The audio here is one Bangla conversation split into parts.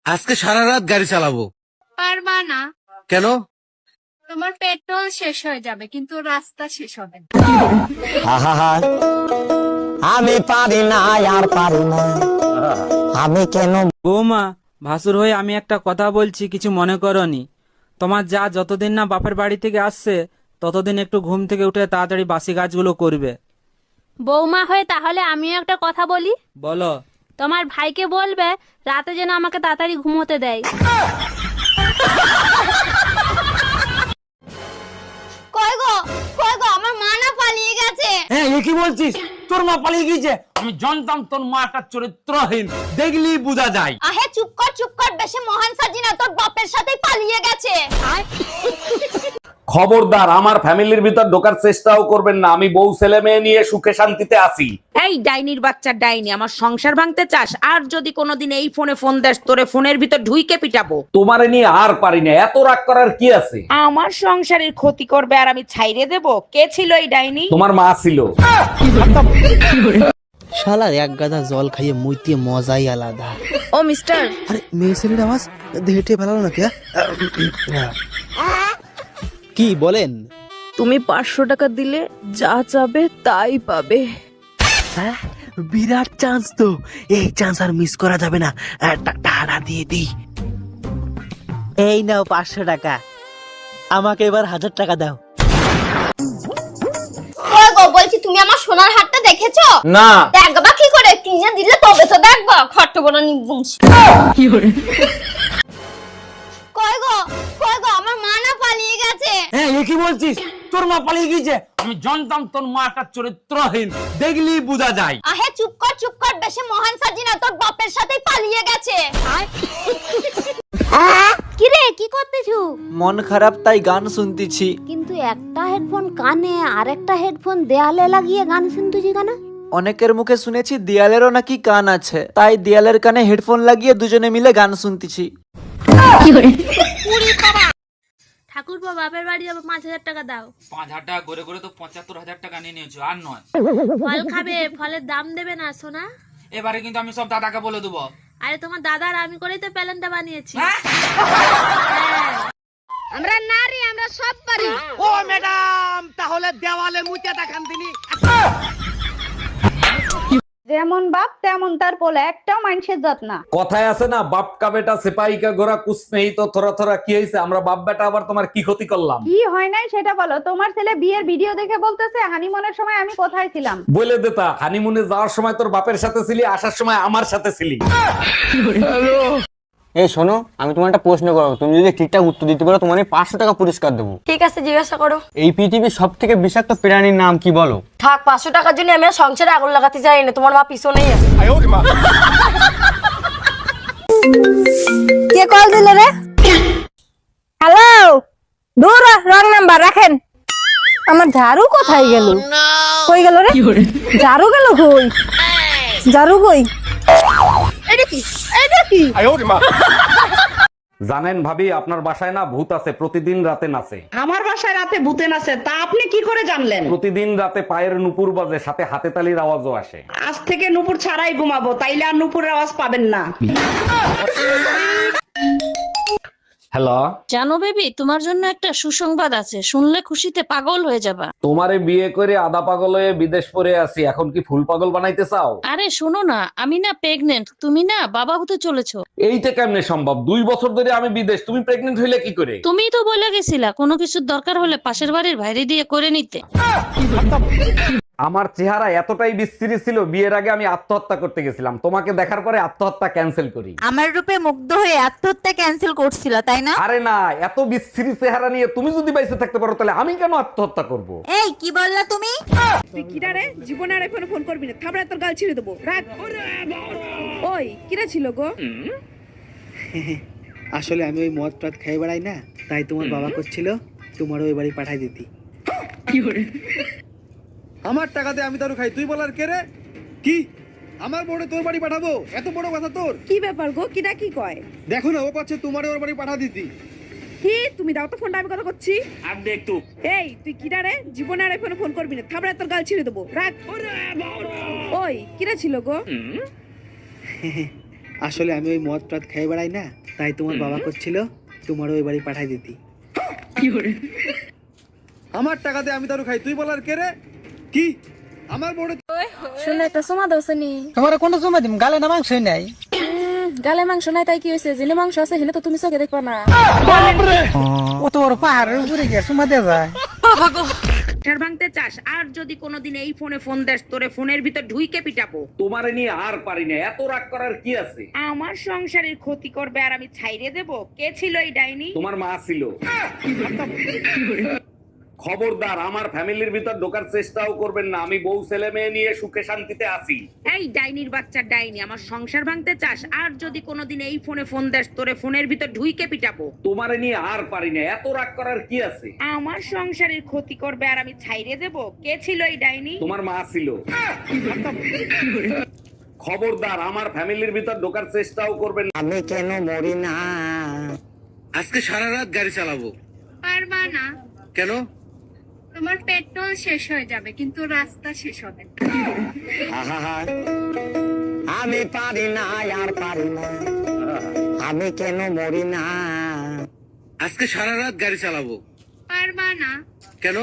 আজকে সারা রাত গাড়ি চালাবো। পারবা না, কেন? তোমার পেট্রোল শেষ হয়ে যাবে কিন্তু রাস্তা শেষ হবে না। আমি পারি না আর পারি না, আমি কেন? বৌমা, ভাসুর হয়ে আমি একটা কথা বলছি, কিছু মনে করনি। তোমার যা যতদিন না বাপের বাড়ি থেকে আসছে ততদিন একটু ঘুম থেকে উঠে তাড়াতাড়ি বাসি কাজগুলো করবে। বৌমা হয়ে তাহলে আমিও একটা কথা বলি। বলো। তোমার ভাইকে বলবে রাতে যেন আমাকে তাড়াতাড়ি ঘুমোতে দেয়। কই গো আমার মা না পালিয়ে গেছে। হ্যাঁ, এ কি বলছিস? তোর মা পালিয়ে গিয়েছে? আমি জানতাম তোর মা একটা চরিত্রহীন, দেখলি বোঝা যায়। আহে চুপ কর বেশি মহান সাজি না, তোর বাপের সাথেই পালিয়ে গেছে। খবরদার আমার ফ্যামিলির ভিতর ঢোকার চেষ্টাও করবেন না। আমি বউ ছেলে মেয়ে নিয়ে সুখে শান্তিতে আছি। এই ডাইনির বাচ্চা ডাইনি, আমার সংসার ভাঙতে চাস? আর যদি কোনোদিন এই ফোনে ফোন দেস তোরে ফোনের ভিতর ঢুইকে পিটাবো। তোমারে নিয়ে আর পারি না, এত রাগ করার কি আছে? আমার সংসারের ক্ষতি করবে আর আমি ছাইরে দেব? কে ছিল এই ডাইনি? তোমার মা ছিল। শালার এক গাদা জল খাইয়ে মুইতে মজাই আলাদা। ও মিস্টার, আরে মেয়ে ছেলের আওয়াজ দেহেটে ফেলালো নাকি? কি বলেন? তুমি 500 টাকা দিলে যা চাবে তাই পাবে। হ্যাঁ, বিরাট চান্স তো, এই চান্স আর মিস করা যাবে না। টাকা দিয়ে দিই। এই নাও 500 টাকা, আমাকে এবার 1000 টাকা দাও। কই গো বলছি, তুমি আমার সোনার হারটা দেখেছো? না। দেখবা কি করে, কিনে দিলে তবে তো দেখবা। খট্ট বড় নিবংশী। কই গো আমার মা না পালিয়ে গেছে। হ্যাঁ, এ কি বলছিস? তোর মা পালিয়ে গিয়েছে? আমি জানতাম তোর মা একটা চরিত্রহীন, দেখলি বোঝা যায়। আহে চুপ কর বেশি মহান সাজি না, তোর বাপের সাথেই পালিয়ে গেছে। কি রে, কি করতেছু? মন খারাপ তাই গান শুনতেছি। কিন্তু একটা হেডফোন কানে আর একটা হেডফোন দেয়ালে লাগিয়ে গান শুনতেছি কেন? অনেকের মুখে শুনেছি দেয়ালেরও নাকি কান আছে, তাই দেয়ালের কানে হেডফোন লাগিয়ে দুজনে মিলে গান শুনতেছি। ঠাকুরপো, বাপের বাড়ি যাবো, 5000 টাকা দাও। 5000 টাকা করে করে তো 75,000 টাকা নিয়ে নিয়েছো, আর নয়। ফল খাবে, ফলের দাম দেবে না সোনা? এবারে কিন্তু আমি সব দাদাকে বলে দেবো। আরে তোমার দাদার আমি করেই তো প্যালেনটা বানিয়েছি। আমরা নারী, আমরা সব পারি। ও ম্যাডাম, তাহলে দেওয়ালে মুতে দেখান দিনি। যেমন বাপ তেমন তার পোলা, একটাও মানুষের জাত না। কথায় আছে না, বাপ কা বেটা সিপাহী কা ঘোড়া কুছ নেই তো থোড়া থোড়া। কি হয়েছে? আমরা বাপ বেটা আবার তোমার কি ক্ষতি করলাম? কি হয় নাই সেটা বলো। তোমার ছেলে বিয়ের ভিডিও দেখে বলতেছে হানিমুনের সময় আমি কোথায় ছিলাম। বলে দেতা, হানিমুনে যাওয়ার সময় তোর বাপের সাথে ছিলি, আসার সময় আমার সাথে ছিলি। এই শোনো, আমি তোমার একটা প্রশ্ন করবো, তুমি যদি ঠিকঠাক উত্তর দিতে পারো তোমার 500 টাকা পুরস্কার দেবো। ঠিক আছে, জিজ্ঞাসা করো। এই পৃথিবীর সব থেকে বিষাক্ত প্রাণীর নাম কি বলো? থাক, 500 টাকার জন্য আমি আর সংসারে আগুন লাগাতে যাই না। তোমার মা পিছনেই আছে। কে কল দিল রে? হ্যালো, দূর রং নাম্বার রাখেন। আমার ঝাড়ু কোথায় গেল? কই গেল রে? ঝাড়ু গেল কই? ঝাড়ু কই? এটা কি? জানেন ভাবি, আপনার বাসায় না ভূত আছে, প্রতিদিন রাতে নাচে। আমার বাসায় রাতে ভূতে নাচে, তা আপনি কি করে জানলেন? প্রতিদিন রাতে পায়ের নুপুর বাজে, সাথে হাতে তালির আওয়াজও আসে। আজ থেকে নুপুর ছাড়াই ঘুমাবো, তাইলে আর নুপুরের আওয়াজ পাবেন না। হ্যালো। জানো বেবি, তোমার জন্য একটা সুসংবাদ আছে, শুনলে খুশিতে পাগল হয়ে যাবা। তোমারে বিয়ে করে আধা পাগল হয়ে বিদেশ পড়ে আছি, এখন কি ফুল পাগল বানাইতে চাও? আরে শোনো না, আমি না প্রেগনেন্ট, তুমি না বাবা হতে চলেছো। এইটা কেমনে সম্ভব? 2 বছর ধরে আমি বিদেশ, তুমি প্রেগনেন্ট হইলে কি করে? তুমিই তো বলে গেছিলা কোনো কিছুর দরকার হলে পাশের বাড়ির বাইরে দিয়ে করে নিতে। আমার চেহারা এতটাই বিশ্রী ছিল, বিয়ের আগে আমি আত্মহত্যা করতে গেছিলাম। তোমাকে দেখার পরে আত্মহত্যা ক্যান্সেল করি। আমার রূপে মুগ্ধ হয়ে আত্মহত্যা ক্যান্সেল করছিল, তাই না? আরে না, এত বিশ্রী চেহারা নিয়ে তুমি যদি বাইসে থাকতে পারো তাহলে আমি কেন আত্মহত্যা করব? এই কি বললা তুমি? তুই কিরা রে? জীবনে আর এখন ফোন করবি না, থাবড়া তোর গাল ছিঁড়ে দেবো। রাখ। ওই কিরা ছিল গো? আসলে আমি ওই মদ টদ খাই বেড়াই না, তাই তোমার বাবা করছিল তোমার ওই বাড়ি পাঠাই দিতি। আমার টাকাতে আমি দারু খাই, তুই বলার কে রে? কি আমার বড় তোর বাড়ি পাঠাবো? এত বড় কথা তোর? কি ব্যাপার গো, কিরা কি কয়? দেখো না, ও পাচ্ছে তোমার ওর বাড়ি পাঠা দিতি। কি তুমি দাও তো ফোনটা, আমি কথা করছি। আর দেখ তুই। এই তুই কিরা রে? জীবনে আর এখন ফোন করবি না, থাবড়া তোর গাল ছিঁড়ে দেবো। রাখ। ওই কিরা ছিল গো? আসলে আমি ওই মদ টদ খেয়ে বেড়াই না, তাই তোমার বাবা করছিল তোমার ওই বাড়ি পাঠাই দিতি। আমার টাকাতে আমি দারু খাই, তুই বলার কে রে? কি আমার বড় শুনে একটা সমা দোসনি তোমার কোন সময় দিম গালে না মাংস নাই গালে মাংস নাই তাই কি হয়েছে? জিনে মাংস আছে হেলে তো তুমি চোখে দেখবা না। ও তো ওর পাহাড়ের উপরে গিয়ে সময় দেওয়া যায়। সংসার ভাঙতে চাস, আর যদি কোনোদিন এই ফোনে ফোন দেস তোরে ফোনের ভিতর ঢুইকে পিটাবো। তোমারে নিয়ে আর পারি না, এত রাগ করার কি আছে? আমার সংসারের ক্ষতি করবে আর আমি ছাইরে দেব? কে ছিল এই ডাইনি? তোমার মা ছিল। খবরদার আমার ফ্যামিলির ভিতর ঢোকার চেষ্টাও করবেন না, আমি বউ ছেলে মেয়ে নিয়ে সুখে শান্তিতে আছি। এই ডাইনির বাচ্চা ডাইনি, আমার সংসার ভাঙতে চাস, আর যদি কোনোদিন এই ফোনে ফোন দেস তোরে ফোনের ভিতর ঢুইকে পিটাবো। তোমারে নিয়ে আর পারি না, এত রাগ করার কি আছে? আমার সংসারের ক্ষতি করবে আর আমি ছাইরে দেব? কে ছিল এই ডাইনি? তোমার মা ছিল। খবরদার আমার ফ্যামিলির ভিতর ঢোকার চেষ্টাও করবেন না। আমি কেন মরি না? আজকে সারা রাত গাড়ি চালাবো। পারবা না, কেন? তোমার পেট্রোল শেষ হয়ে যাবে কিন্তু রাস্তা শেষ হবে না। আমি পারি না, আর পারি না, আমি কেন মরি না? আজকে সারা রাত গাড়ি চালাবো। পারবা না, কেন?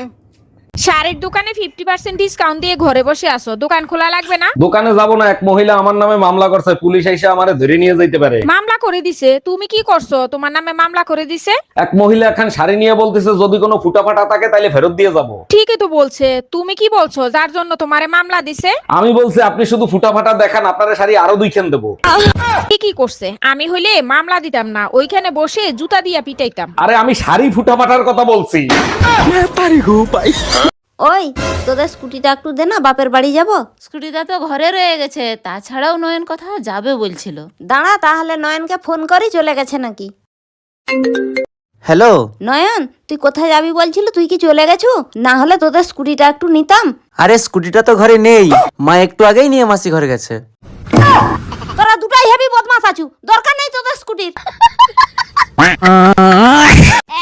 শাড়ির দোকানে 50% ডিসকাউন্ট দিয়ে ঘরে বসে আছো, দোকান খোলা লাগবে না? দোকানে যাব না, এক মহিলা আমার নামে মামলা করছে, পুলিশ এসে আমারে ধরে নিয়ে যাইতে পারে। মামলা করে দিছে? তুমি কি করছো? তোমার নামে মামলা করে দিছে? এক মহিলা এখন শাড়ি নিয়ে বলতেছে যদি কোনো ফুটাফাটা থাকে তাহলে ফেরত দিয়ে যাব। ঠিকই তো বলছে। তুমি কি বলছো যার জন্য তোমারে মামলা দিছে? আমি বলছি আপনি শুধু ফুটাফাটা দেখান, আপনার শাড়ি আরো 2 খান দেবো। কি করছে? আমি হইলে মামলা দিতাম না, ওইখানে বসে জুতা দিয়া পিটাইতাম। আরে আমি শাড়ি ফুটাফাটার কথা বলছি। ওই তোদের স্কুটিটা একটু দে না, বাপের বাড়ি যাব। স্কুটিটা তো ঘরে রয়ে গেছে, তাছাড়াও নয়ন কোথাও যাবে বলছিল। দাঁড়া তাহলে নয়নকে ফোন করি, চলে গেছে নাকি। হ্যালো নয়ন, তুই কোথায় যাবি বলছিল? তুই কি চলে গেছু? না হলে তোদের স্কুটিটা একটু নিতাম। আরে স্কুটিটা তো ঘরে নেই, মা একটু আগেই নিয়ে মাসি ঘরে গেছে। তোরা দুটাই হেভি বদমাস আছু, দরকার নেই তোদের স্কুটির।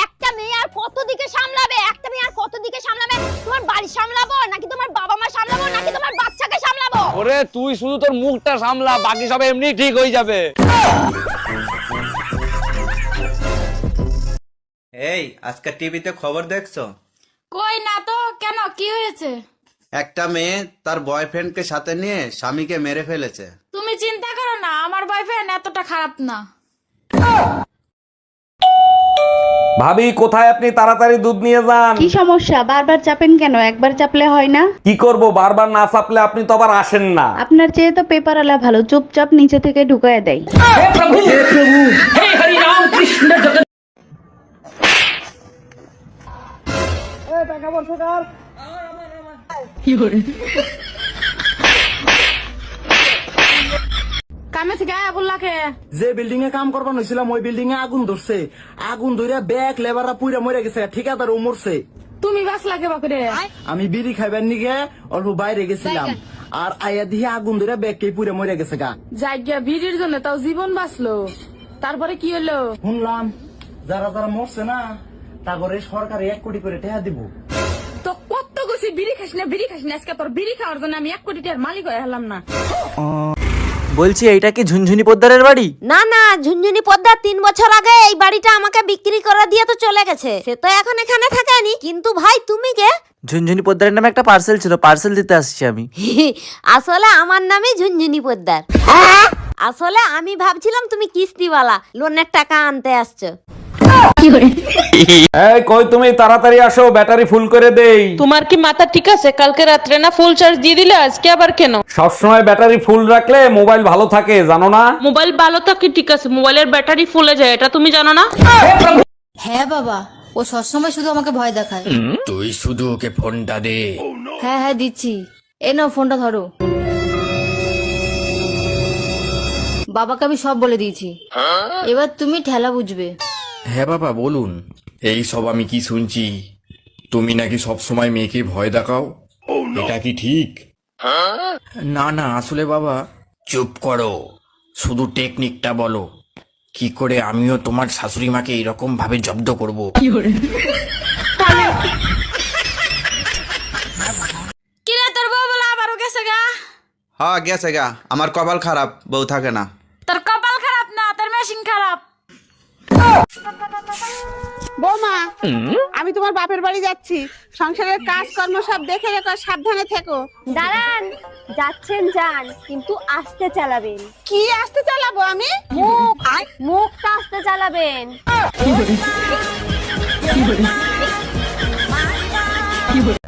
একটা মেয়ে আর কত দিকে সামলাবে? একটা মেয়ে আর কত দিকে সামলাবে? তোমার বাড়ি সামলাবো নাকি তোমার বাবা মা সামলাবো নাকি তোমার বাচ্চাকে সামলাবো? ওরে তুই শুধু তোর মুখটা সামলা, বাকি সব এমনি ঠিক হয়ে যাবে। এই আজকে টিভিতে খবর দেখছো? কই না তো, কেন কি হয়েছে? একটা মেয়ে তার বয়ফ্রেন্ডকে সাথে নিয়ে স্বামীকে মেরে ফেলেছে। তুমি চিন্তা করো না, আমার বয়ফ্রেন্ড এতটা খারাপ না। ভাবি কোথায় আপনি? তাড়াতাড়ি দুধ নিয়ে যান। কি সমস্যা? বারবার চাপেন কেন? একবার চাপলে হয় না? কি করব, বারবার না চাপলে আপনি তো আবার আসেন না। আপনার চেয়ে তো পেপার আলা ভালো, চুপচাপ নিচে থেকে ঢুকায় দেয়। কামে থেকে আগুন লাগে। যে বিল্ডিং এ কাম করবার হয়েছিলাম ওই বিল্ডিং এ আগুন ধরছে, আগুন ধরে ব্যাগ লেবাররা পুইরা মরে গেছে, ঠিকাদার ও মরছে। তুমি বাস লাগে বাকরে। আমি বিড়ি খাইবার নিগে অল্প বাইরে গেছিলাম, আর আয়া দিয়ে আগুন ধরে ব্যাগ কে পুইরা মরে গেছে গা। জায়গা বিড়ির জন্য তাও জীবন বাঁচলো, তারপরে কি হলো? শুনলাম যারা যারা মরছে না তারপরে সরকার 1 কোটি করে টাকা দিব। তো কত গেছি বিড়ি খাস না, বিড়ি খাস না, আজকে তোর বিড়ি খাওয়ার জন্য আমি 1 কোটি টাকার মালিক হয়ে হলাম না। বলছি এইটা কি ঝুনঝুনি পোদ্দারের বাড়ি? না না, ঝুনঝুনি পোদ্দার 3 বছর আগে এই বাড়িটা আমাকে বিক্রি করে দিয়ে তো চলে গেছে। সে তো এখন এখানে থাকেনি। কিন্তু ভাই তুমি কে? ঝুনঝুনি পোদ্দারের নামে একটা পার্সেল ছিল, পার্সেল দিতে আসছি আমি। আসলে আমার নামই ঝুনঝুনি পোদ্দার। আসলে আমি ভাবছিলাম তুমি কিস্তিওয়ালা, লোনের টাকা আনতে আসছো। এই কই তুমি? তাড়াতাড়ি আসো, ব্যাটারি ফুল করে দেই। তোমার কি মাথা ঠিক আছে? কালকে রাত্রে না ফুল চার্জ দিয়ে দিলে, আজকে আবার কেন? সবসময় ব্যাটারি ফুল রাখলে মোবাইল ভালো থাকে, জানো না? মোবাইল ভালো থাকে ঠিক আছে, মোবাইলের ব্যাটারি ফুলে যায়, এটা তুমি জানো না? হ্যাঁ বাবা, ও সবসময় শুধু আমাকে ভয় দেখায়। তুই শুধু ওকে ফোনটা দে। হ্যাঁ হ্যাঁ দিচ্ছি, এ নাও ফোনটা ধরো। বাবাকে আমি সব বলে দিয়েছি, এবার তুমি ঠেলা বুঝবে। হ্যাঁ বাবা বলুন। এই সব আমি কি শুনছি, তুমি নাকি সব সময় মেয়েকে ভয় দেখাও, এটা কি ঠিক? না না আসলে বাবা। চুপ করো, শুধু টেকনিকটা বলো, কি করে আমিও তোমার শাশুড়ি মাকে এরকম ভাবে জব্দ করব। কি রে তোর বউ বলে আবারও গেছে গা? হ্যাঁ গেছে গা, আমার কপাল খারাপ, বউ থাকে না। তোর কপাল ওয়াশিং খারাপ। বৌমা, আমি তোমার বাপের বাড়ি যাচ্ছি, সংসারের কাজকর্ম সব দেখে রেখো, সাবধানে থেকো। দাঁড়ান, যাচ্ছেন যান, কিন্তু আস্তে চালাবেন। কি আসতে চালাবো আমি? মুখটা আস্তে চালাবেন।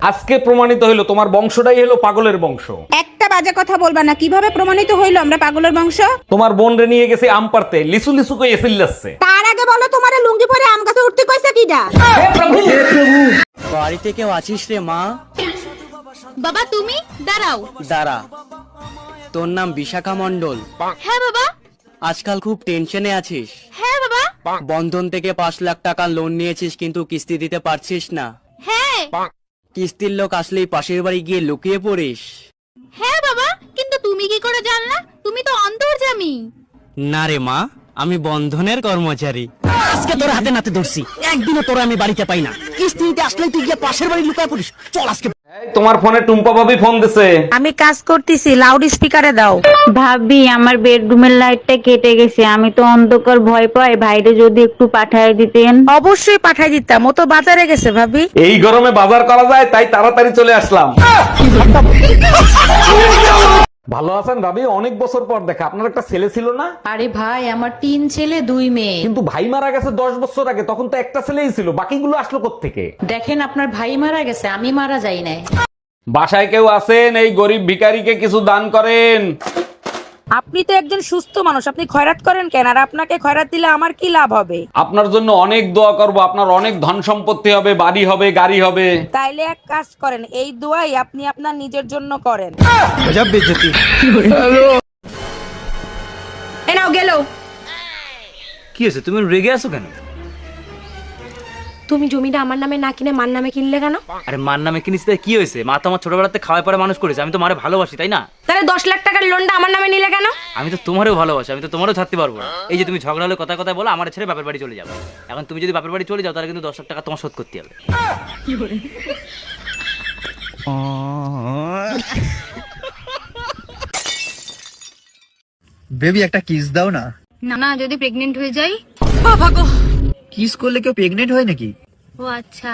আজকে প্রমাণিত হইলো তোমার বংশটাই হলো পাগলের বংশ। একটা বাজে কথা বলবা না। কিভাবে প্রমাণিত হইলো আমরা পাগলের বংশ? তোমার বোন রে নিয়ে গেছে আম পারতে, লিসু লিসু কই এসিল যাচ্ছে। তার আগে বলো তোমার লুঙ্গি পরে আম গাছে উঠতে কইছে কিডা? বাড়িতে কেউ আছিস রে মা? বাবা তুমি দাঁড়াও। দাঁড়া, তোর নাম বিশাখা মণ্ডল? হ্যাঁ বাবা। আজকাল খুব টেনশনে আছিস? হ্যাঁ বাবা। বন্ধন থেকে 5 লাখ টাকা লোন নিয়েছিস কিন্তু কিস্তি দিতে পারছিস না। হ্যাঁ। কিস্তির লোক আসলেই পাশের বাড়ি গিয়ে লুকিয়ে পড়িস। হ্যাঁ বাবা, কিন্তু তুমি কি করে জানলা? তুমি তো অন্তর্যামী। না রে মা, আমি বন্ধনের কর্মচারী। আজকে তোর হাতে নাতে ধরছি, একদিনও তোর আমি বাড়িতে পাই না। কিস্তি দিতে আসলেই তুই গিয়ে পাশের বাড়ি লুকিয়ে পড়িস। চল আজকে। তোমার ফোনে টুম্পা ভাবি ফোন দিছে। আমি কাজ করতেছি, লাউড স্পিকারে দাও। ভাবি, আমার বেডরুমের লাইটটা কেটে গেছে, আমি তো অন্ধকার ভয় পাই, ভাইরে যদি একটু পাঠায় দিতেন। অবশ্যই পাঠাই দিতাম, ও তো বাজারে গেছে ভাবি। এই গরমে বাজার করা যায় তাই তাড়াতাড়ি চলে আসলাম। ভালো আছেন ভাবি? অনেক বছর পর দেখা। আপনার একটা ছেলে ছিল না? আরে ভাই, আমার 3 ছেলে 2 মেয়ে। কিন্তু ভাই মারা গেছে 10 বছর আগে, তখন তো একটা ছেলেই ছিল, বাকিগুলো আসলো কোত্থেকে? দেখেন, আপনার ভাই মারা গেছে, আমি মারা যাই নাই। বাসায় কেউ আছেন? এই গরিব ভিখারিকে কিছু দান করেন। আপনি তো একজন সুস্থ মানুষ, আপনি খয়রাত করেন কেন? আর আপনাকে খয়রাত দিলে আমার কি লাভ হবে? আপনার জন্য অনেক দোয়া করব, আপনার অনেক ধন সম্পত্তি হবে, বাড়ি হবে, গাড়ি হবে। তাইলে এক কাজ করেন, এই দোয়াই আপনি আপনার নিজের জন্য করেন। এ নাও গেল। কি হয়েছে, তুমি রেগে আছো কেন? তুমি জমিটা আমার নামে না কিনে মার নামে কিনলে কেন? আরে মার নামে কিনিস তাই কি হয়েছে? মা তো আমার ছোটবেলাতে খাওয়াই পরে মানুষ করেছে, আমি তো মারে ভালোবাসি, তাই না? তাহলে 10 লাখ টাকার লোনটা আমার নামে নিলে কেন? আমি তো তোমারও ভালোবাসি, আমি তো তোমারও ছাড়তে পারবো না। এই যে তুমি ঝগড়া হলে কথা কথা বলো, আমার ছেড়ে বাপের বাড়ি চলে যাবে। এখন তুমি যদি বাপের বাড়ি চলে যাও, তাহলে কিন্তু 10 লাখ টাকা তোমার শোধ করতে হবে। বেবি একটা কিস দাও না। না না, যদি প্রেগনেন্ট হয়ে যাই? কিস করলে কেউ প্রেগনেন্ট হয় নাকি? ও আচ্ছা,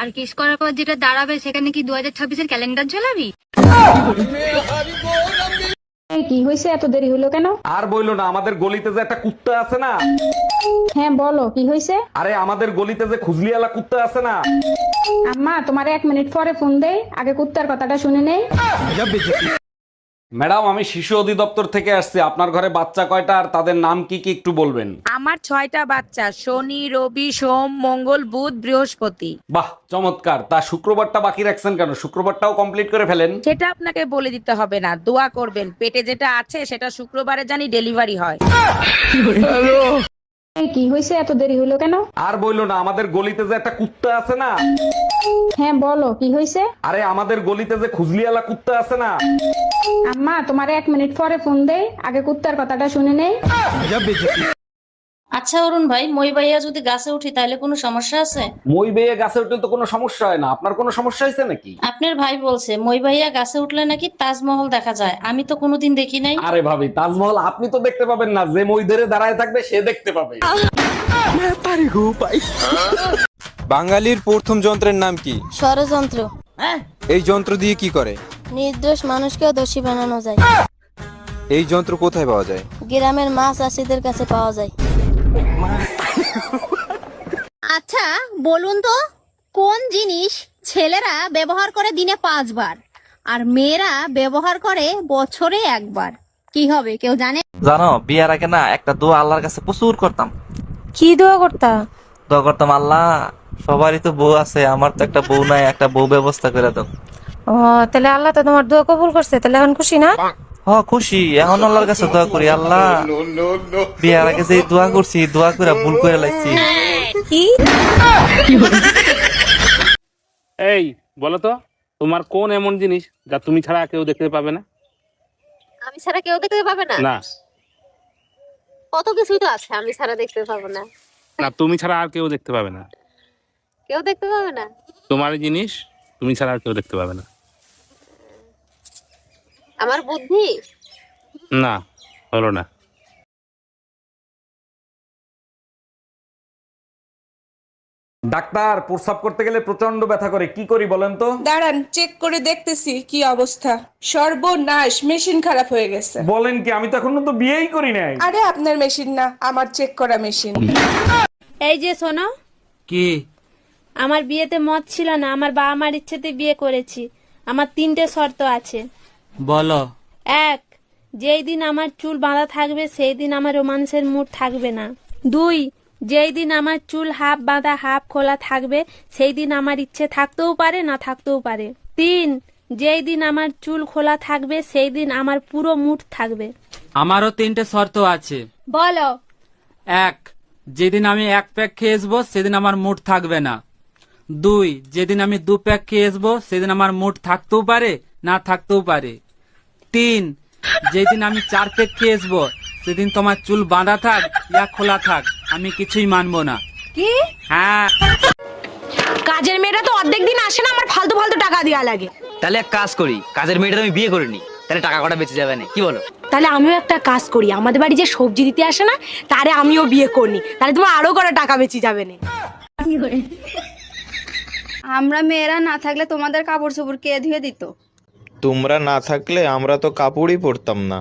আর কিস করার পর যেটা দাঁড়াবে সেখানে কি 2026-এর ক্যালেন্ডার ঝোলাবি? কি হয়েছে, এত দেরি হলো কেন? আর বইলো না, আমাদের গলিতে যে একটা কুত্তা আছে না। হ্যাঁ বলো, কি হয়েছে? আরে আমাদের গলিতে যে খুজলিওয়ালা কুত্তা আছে না। আম্মা, তোমার 1 মিনিট পরে ফোন দেই, আগে কুত্তার কথাটা শুনে নেই। ম্যাডাম, আমি শিশু অধিদপ্তর থেকে আসছি। আপনার ঘরে বাচ্চা কয়টা আর তাদের নাম কি কি একটু বলবেন? আমার 6টা বাচ্চা, শনি, রবি, সোম, মঙ্গল, বুধ, বৃহস্পতি। বাহ, চমৎকার। তা শুক্রবারটা বাকি রাখছেন কেন? শুক্রবারটাও কমপ্লিট করে ফেলেন। সেটা আপনাকে বলে দিতে হবে না, দোয়া করবেন পেটে যেটা আছে সেটা শুক্রবারে জানি ডেলিভারি হয়। কি হয়েছে, এত দেরি হলো কেন? আর বইলো না, আমাদের গলিতে যে একটা কুত্তা আছে না। হ্যাঁ বলো, কি হয়েছে? আরে আমাদের গলিতে যে খুজলিওয়ালা কুত্তা আছে না। আম্মা, তোমার 1 মিনিট পরে ফোন দেই, আগে কুত্তার কথাটা শুনে নেই। আচ্ছা অরুণ ভাই, মই ভাইয়া যদি গাছে উঠি তাহলে কোনো সমস্যা আছে? মই বেয়ে গাছে উঠলে তো কোনো সমস্যা হয় না। আপনার কোনো সমস্যা হয়েছে নাকি? আপনার ভাই বলছে মই ভাইয়া গাছে উঠলে নাকি তাজমহল দেখা যায়, আমি তো কোনোদিন দেখি নাই। আরে ভাবি, তাজমহল আপনি তো দেখতে পাবেন না, যে মই ধরে দাঁড়ায় থাকবে সে দেখতে পাবে। বাঙালির প্রথম যন্ত্রের নাম কি? ষড়যন্ত্র। এই যন্ত্র দিয়ে কি করে? নির্দোষ মানুষকেও দোষী বানানো যায়। এই যন্ত্র কোথায় পাওয়া যায়? গ্রামের মাছ চাষীদের কাছে পাওয়া যায়। আচ্ছা বলুন তো, কোন জিনিস ছেলেরা ব্যবহার করে দিনে 5 বার আর মেয়েরা ব্যবহার করে বছরে 1 বার? কি হবে, কেউ জানে? জানো, বিয়ের আগে না একটা দোয়া আল্লাহর কাছে প্রচুর করতাম। কি দোয়া করতা? দোয়া করতাম, আল্লাহ সবারই তো বউ আছে, আমার তো একটা বউ নাই, একটা বউ ব্যবস্থা করে দাও। ও, তাহলে আল্লাহ তো তোমার দোয়া কবুল করছে, তাহলে এখন খুশি না? খুশি। এখন আল্লাহর কাছে দোয়া করি, আল্লাহ বিয়ের আগে যে দোয়া করছি, দোয়া করে ভুল করে লাগছি। কি? এই বলো তো, তোমার কোন এমন জিনিস যা তুমি ছাড়া কেউ দেখতে পাবে না? আমি ছাড়া কেউ দেখতে পাবে না? না কত কিছুই তো আছে আমি ছাড়া দেখতে পাবো না। না, তুমি ছাড়া আর কেউ দেখতে পাবে না। কেউ দেখতে পাবে না? তোমার জিনিস তুমি ছাড়া আর কেউ দেখতে পাবে না। আমার বুদ্ধি? না, হলো না। ডাক্তার, প্রস্রাব করতে গেলে প্রচন্ড ব্যথা করে, কি করি বলেন তো? দাঁড়ান, চেক করে দেখতেছি কি অবস্থা। সর্বনাশ, মেশিন খারাপ হয়ে গেছে। বলেন কি? আমি তো এখনো তো বিয়েই করি নাই। আরে আপনার মেশিন না, আমার চেক করা মেশিন। এই যে শোনো, কি? আমার বিয়েতে মত ছিল না, আমার বাবা মার ইচ্ছেতে বিয়ে করেছি। আমার 3টে শর্ত আছে। বলো। 1, যেই দিন আমার চুল বাঁধা থাকবে সেই দিন আমার রোমান্সের মুড থাকবে না। 2, যেই দিন আমার চুল হাফ বাঁধা হাফ খোলা থাকবে সেই দিন আমার ইচ্ছে থাকতেও পারে না থাকতেও পারে। 3, যেই দিন আমার চুল খোলা থাকবে সেই দিন আমার পুরো মুড থাকবে। আমারও 3টে শর্ত আছে। বলো। 1, যেদিন আমি 1 প্যাক খেয়ে আসবো সেদিন আমার মুড থাকবে না। 2, যেদিন আমি 2 প্যাক খেয়ে আসবো সেদিন আমার মুড থাকতেও পারে না থাকতেও পারে। 3, যেদিন আমি 4 প্যাক খেয়ে আসবো সেদিন তোমার চুল বাঁধা থাক ইয়া খোলা থাক আমি কিছুই মানবো না। কি? হ্যাঁ। কাজের মেয়েরা তো অর্ধেক দিন আসে না, আমার ফালতু ফালতু টাকা দেওয়া লাগে। তাহলে এক কাজ করি, কাজের মেয়েটা আমি বিয়ে করিনি, তাহলে টাকা কটা বেঁচে যাবে না, কি বলো? তাহলে আমিও একটা কাজ করি, আমাদের বাড়ি যে সবজি দিতে আসে না, তারে আমিও বিয়ে করি, তাহলে তোমার আরো কটা টাকা বেঁচে যাবে না। আমরা মেয়েরা না থাকলে তোমাদের কাপড় চোপড় কে ধুয়ে দিত? তোমরা না থাকলে আমরা তো কাপড়ই পরতাম না।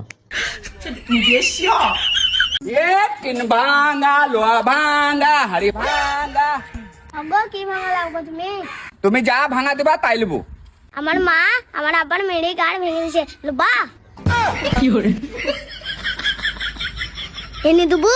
কি ভাঙা লাগবে তুমি? তুমি যা ভাঙা দেবা তাই লবো। আমার মা আমার আব্বার মেরে গাড় ভেঙে দিয়েছে। বা এনে দেবো।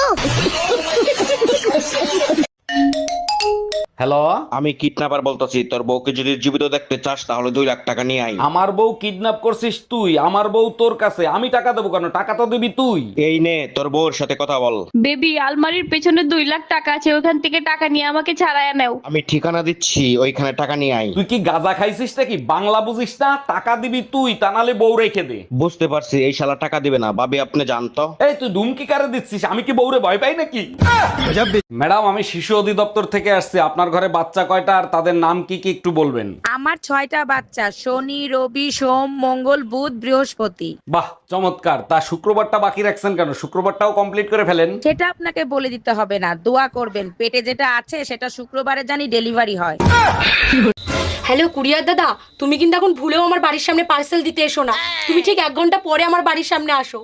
হ্যালো, আমি কিডন্যাপার বলতেছি, তোর বউকে যদি জীবিত দেখতে চাস তাহলে 2 লাখ টাকা নিয়ে আই। আমার বউ কিডন্যাপ করছিস তুই? আমার বউ তোর কাছে, আমি টাকা দেবো কেন? টাকা তো দিবি তুই। এই নে তোর বউর সাথে কথা বল। বেবি, আলমারির পেছনে 2 লাখ টাকা আছে, ওখান থেকে টাকা নিয়ে আমাকে ছাড়ায় নাও। আমি ঠিকানা দিচ্ছি, ওইখানে টাকা নিয়ে আই। তুই কি গাঁজা খাইছিস নাকি? বাংলা বুঝিস না? টাকা দিবি তুই, তা নাহলে বউ রেখে দে। বুঝতে পারছি, এই শালা টাকা দিবে না। ভাবি আপনি জানতো? এই তুই ধুমকি কারে দিচ্ছিস? আমি কি বউরে ভয় পাই নাকি? ম্যাডাম, আমি শিশু অধিদপ্তর থেকে আসছি। আপনার ঘরে বাচ্চা কয়টা আর তাদের নাম কি কি একটু বলবেন? আমার 6টা বাচ্চা, শনি রবি সোম মঙ্গল বুধ বৃহস্পতি। বাহ, চমৎকার। তা শুক্রবারটা বাকি রাখছেন কেন? শুক্রবারটাও কমপ্লিট করে ফেলেন। সেটা আপনাকে বলে দিতে হবে না, দোয়া করবেন পেটে যেটা আছে সেটা শুক্রবারে জানি ডেলিভারি হয়। হ্যালো কুরিয়ার দাদা, তুমি কিন্তু এখন ভুলেও আমার বাড়ির সামনে পার্সেল দিতে এসো না। তুমি ঠিক 1 ঘন্টা পরে আমার বাড়ির সামনে আসো।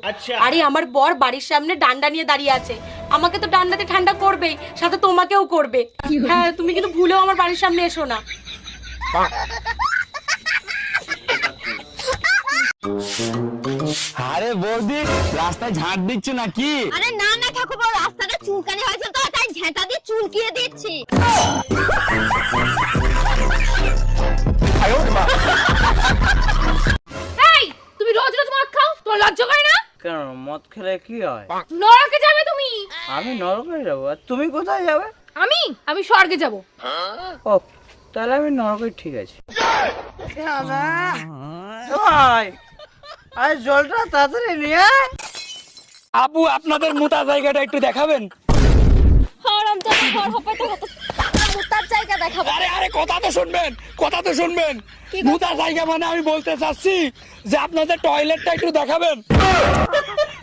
আরে আমার বর বাড়ির সামনে ডান্ডা নিয়ে দাঁড়িয়ে আছে, আমাকে তো ডান্ডাতে ঠান্ডা করবেই, সাথে তোমাকেও করবে। হ্যাঁ, তুমি কিন্তু ভুলেও আমার বাড়ির সামনে এসো না। আরে বৌদি, রাস্তায় ঝাঁট দিচ্ছ নাকি? আরে না না ঠাকুর, রাস্তাটা চুলকানি হয়েছে তো তাই ঝেঁটা দিয়ে চুলকিয়ে দিচ্ছি। এই, তুমি রোজ রোজ মদ খাও, তোমার লজ্জা করে না? কেন, মদ খেলে কি হয়? নরকে যাবে তুমি। আমি নরকে যাবো, আর তুমি কোথায় যাবে? আমি স্বর্গে যাব। ও, তাহলে আমি নরকে, ঠিক আছে। আরে জলটা তাড়াতাড়ি নিয়ে আয়। আবু, আপনাদের মোটা জায়গাটা একটু দেখাবেন? আরে আরে, কথা তো শুনবেন, কথা তো শুনবেন। মোটা জায়গা মানে আমি বলতে চাচ্ছি যে আপনাদের টয়লেটটা একটু দেখাবেন।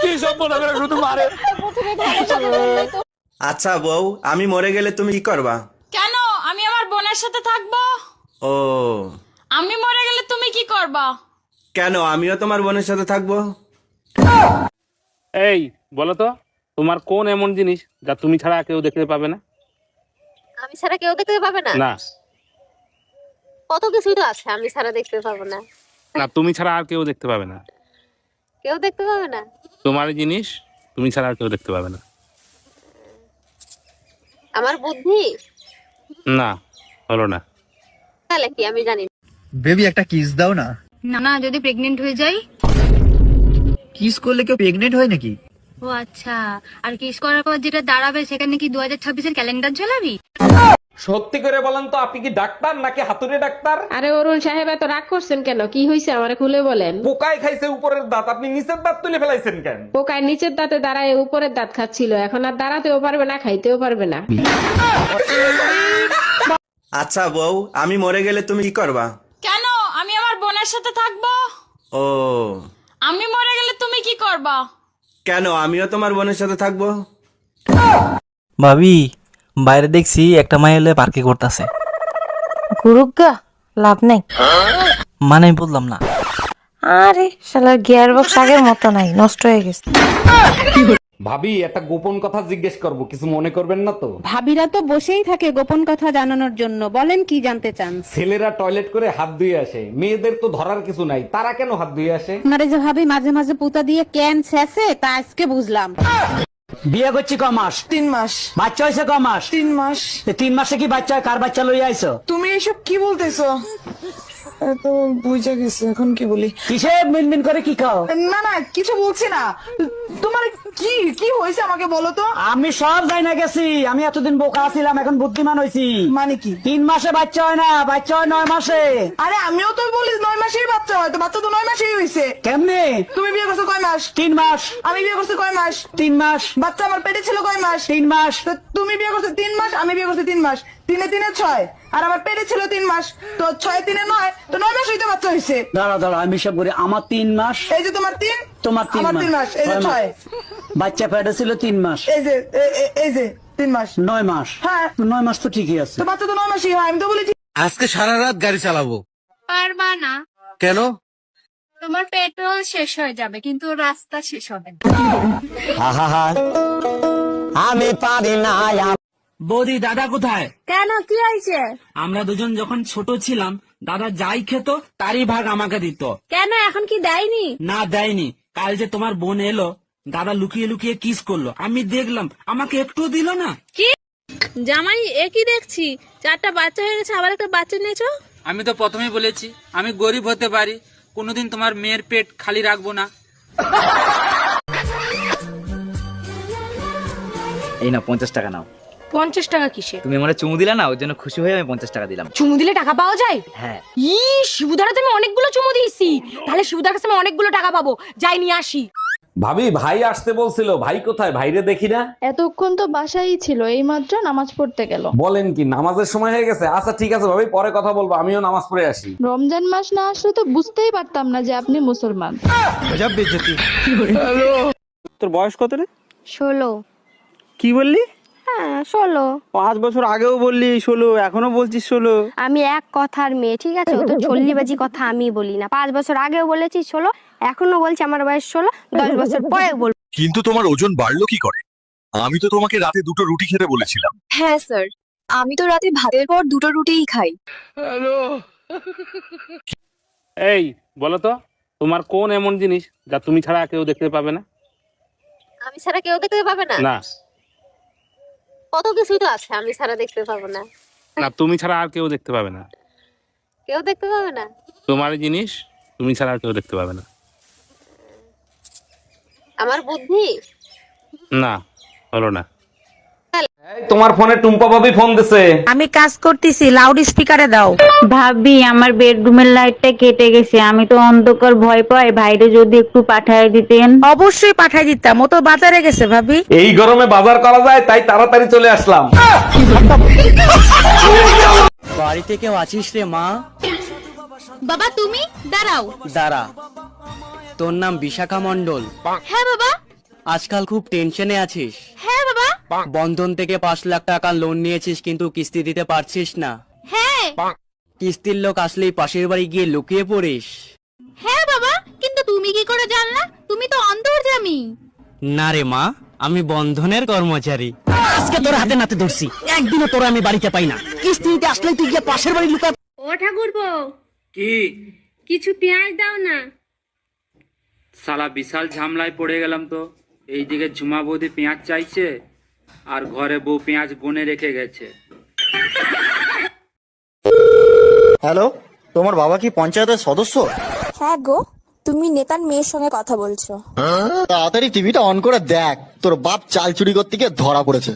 কি সব মনে করে শুধু মারে। আচ্ছা বউ, আমি মরে গেলে তুমি কি করবা? কেন? আমি আমার বোনের সাথে থাকবো। ও, আমি মরে গেলে তুমি কি করবা? কেন? আমিও তোমার বোনের সাথে থাকবো। এই বলো তো, তোমার কোন এমন জিনিস যা তুমি ছাড়া কেউ দেখতে পাবে না? আমি ছাড়া কেউ দেখতে পাবে না? না কত কিছুই তো আছে আমি ছাড়া দেখতে পাবো না। না, তুমি ছাড়া আর কেউ দেখতে পাবে না। কেউ দেখতে পাবে না? তোমার জিনিস তুমি ছাড়া আর কেউ দেখতে পাবে না। আমার বুদ্ধি? না, হলো না। তাহলে কি আমি জানি। বেবি, একটা কিস দাও না। না না, যদি প্রেগনেন্ট হয়ে যাই? কিস করলে কেউ প্রেগনেন্ট হয় নাকি? ও আচ্ছা, আর কিস করার পর যেটা দাঁড়াবে সেখানে কি 2026-এর ক্যালেন্ডার ঝোলাবি? সত্যি করে বলেন তো, আপনি কি ডাক্তার নাকি হাতুড়ে ডাক্তার? আরে অরুণ সাহেব, এত রাগ করছেন কেন? কি হয়েছে আমারে খুলে বলেন। পোকায় খাইছে উপরের দাঁত, আপনি নিচের দাঁত তুলে ফেলাইছেন কেন? পোকায় নিচের দাঁতে দাঁড়ায় উপরের দাঁত খাচ্ছিল, এখন আর দাঁড়াতেও পারবে না, খাইতেও পারবে না। আচ্ছা বউ, আমি মরে গেলে তুমি কি করবা? কেন? আমি আমার বোনের সাথে থাকবো। ও, আমি মরে গেলে তুমি কি করবা? কেন? আমিও তোমার বোনের সাথে থাকবো। ভাবি, বাইরে দেখছি একটা মাই এলে পার্কে করতেছে। গুরুগা লাভ নেই। মানে বললাম না। আরে শালার গিয়ার বক্স আগের মতো নাই, নষ্ট হয়ে গেছে। ভাবি একটা গোপন কথা জিজ্ঞেস করব, কিছু মনে করবেন না তো? ভাবিরা তো বসেই থাকে গোপন কথা জানানোর জন্য, বলেন কি জানতে চান? ছেলেরা টয়লেট করে হাত ধুয়ে আসে, মেয়েদের তো ধরার কিছু নাই, তারা কেন হাত ধুয়ে আসে? আপনারে যে ভাবি মাঝে মাঝে পুতা দিয়ে ক্যান ছেঁচে, তা আজকে বুঝলাম। বিয়ে করছি ক মাস? 3 মাস। বাচ্চা হয়েছে ক মাস? 3 মাস। 3 মাসে কি বাচ্চা হয়? কার বাচ্চা লইয়া আইছো? তুমি এসব কি বলতেছো? তো বুঝা গেছে, এখন কি বলি? কিসে মিনমিন করে কি খাও? না না কিছু বলছি না। তোমার কি কি হয়েছে আমাকে বলো তো। আমি সব যাই না গেছি, আমি এতদিন বোকা ছিলাম, এখন বুদ্ধিমান হয়েছি। মানে কি? 3 মাসে বাচ্চা হয় না, বাচ্চা হয় 9 মাসে। আরে আমিও তো বলি 9 মাসেই বাচ্চা হয়, তো বাচ্চা তো 9 মাসেই হয়েছে। কেমনে? তুমি বিয়ে করছো কয় মাস? 3 মাস। আমি বিয়ে করছি কয় মাস? 3 মাস। বাচ্চা আমার পেটে ছিল কয় মাস? 3 মাস। তো তুমি বিয়ে করছো 3 মাস, আমি বিয়ে করছি 3 মাস। 3 এ 3 এ 6, আর আমার পেটে ছিল 3 মাস, তো 6 এ 3 এ 9, তো 9 মাসই তো বাচ্চা হয়েছে। দাঁড়া দাঁড়া, আমি সব করি। আমার 3 মাস। এই যে তোমার 3, তোমার 3 আমার 3 মাস, এই যে 6। বাচ্চা পেটে ছিল 3 মাস। এই যে এই যে 3 মাস। 9 মাস। হ্যাঁ 9 মাস তো ঠিকই আছে। তো বাচ্চা তো 9 মাসই হয়, আমি তো বলেছি। আজকে সারা রাত গাড়ি চালাবো। পারবা না, কেন? তোমার পেট্রোল শেষ হয়ে যাবে কিন্তু রাস্তা শেষ হবে না। আমি পারি না। বৌদি, দাদা কোথায়? কেন কি হয়েছে? আমরা দুজন যখন ছোট ছিলাম, দাদা যাই খেত তারই ভাগ আমাকে দিত। কেন এখন কি দেয়নি? না দেয়নি। কাল যে তোমার বোন এলো, দাদা লুকিয়ে লুকিয়ে কিস করলো, আমি দেখলাম, আমাকে একটু দিল না। কি জামাই একই দেখছি, 4টা বাচ্চা হয়ে গেছে, আবার একটা বাচ্চা নিয়েছো। আমি তো প্রথমেই বলেছি আমি গরিব হতে পারি, কোনোদিন তোমার মেয়ের পেট খালি রাখবো না। এই না 50 টাকা নাও। 50 টাকা কিসে? তুমি আমারে চুমু দিলা না, ওর জন্য খুশি হয়ে আমি 50 টাকা দিলাম। চুমু দিলে টাকা পাওয়া যায়? হ্যাঁ। শিবুদারা তুমি অনেকগুলো চুমু দিয়েছি, তাহলে শিবুদার কাছে আমি অনেকগুলো টাকা পাবো, যাই নিয়ে আসি। ভাবি ভাই আসতে বলছিল, ভাই কোথায়? ভাইরে দেখি না। এতক্ষণ তো বাসায়ই ছিল, এইমাত্র নামাজ পড়তে গেল। বলেন কি, নামাজের সময় হয়ে গেছে? আচ্ছা ঠিক আছে ভাবি, পরে কথা বলবো, আমিও নামাজ পড়ে আসি। রমজান মাস না আসলে তো বুঝতেই পারতাম না যে আপনি মুসলমান। তোর বয়স কত রে? 16। কি বললি? হ্যাঁ 16। 5 বছর আগেও বললি 16, এখনো বলছিস 16। আমি এক কথার মেয়ে, ঠিক আছে? ও তো চল্লিবাজি কথা আমি বলি না। 5 বছর আগেও বলেছি 16, এখনো বলছি আমার বয়স 16, 10 বছর পরে বলবো। কিন্তু তোমার ওজন বাড়লো কি করে? আমি তো তোমাকে রাতে 2টো রুটি খেতে বলেছিলাম। হ্যাঁ স্যার, আমি তো রাতে ভাতের পর 2টো রুটিই খাই। এই বলো তো, তোমার কোন এমন জিনিস যা তুমি ছাড়া কেউ দেখতে পাবে না? আমি ছাড়া কেউ দেখতে পাবে না? না কত কিছুই তো আছে আমি ছাড়া দেখতে পাবো না। না, তুমি ছাড়া আর কেউ দেখতে পাবে না। কেউ দেখতে পাবে না? তোমার জিনিস তুমি ছাড়া আর কেউ দেখতে পাবে না। আমার বুদ্ধি? না, হলো না। তোমার ফোনে টুম্পা ভাবি ফোন দিছে। আমি কাজ করতেছি, লাউড স্পিকারে দাও। ভাবি আমার বেডরুমের লাইটটা কেটে গেছে, আমি তো অন্ধকার ভয় পাই, ভাইরে যদি একটু পাঠায় দিতেন। অবশ্যই পাঠাই দিতাম, ও তো বাজারে গেছে ভাবি। এই গরমে বাজার করা যায়, তাই তাড়াতাড়ি চলে আসলাম। বাড়িতে কেউ আছিস রে মা? বাবা তুমি দাঁড়াও। দাঁড়া। তোর নাম বিশাখা মণ্ডল? হ্যাঁ বাবা। আজকাল খুব টেনশনে আছিস? হ্যাঁ বাবা। বন্ধন থেকে 5 লাখ টাকা লোন নিয়েছিস, কিন্তু কিস্তি দিতে পারছিস না। হ্যাঁ। কিস্তির লোক আসলেই পাশের বাড়ি গিয়ে লুকিয়ে পড়িস। হ্যাঁ বাবা, কিন্তু তুমি কি করে জানলা? তুমি তো অন্তর্যামী। না রে মা, আমি বন্ধনের কর্মচারী। আজকে তোর হাতে নাতে ধরছি, একদিনও তোর আমি বাড়িতে পাই না। কিস্তি দিতে আসলে তুই গিয়ে পাশের বাড়ি লুকা। ও ঠাকুরপো, কি? কিছু পেঁয়াজ দাও না। সালা বিশাল ঝামলায় পড়ে গেলাম তো। এইদিকে ঝুমা বৌদি পেঁয়াজ চাইছে, আর ঘরে বউ পেঁয়াজ বনে রেখে গেছে। হ্যালো, তোমার বাবা কি পঞ্চায়েতের সদস্য? হ্যাঁ গো, তুমি নেতার মেয়ের সঙ্গে কথা বলছো। তাড়াতাড়ি টিভিটা অন করে দেখ, তোর বাপ চাল চুরি করতে গিয়ে ধরা পড়েছে।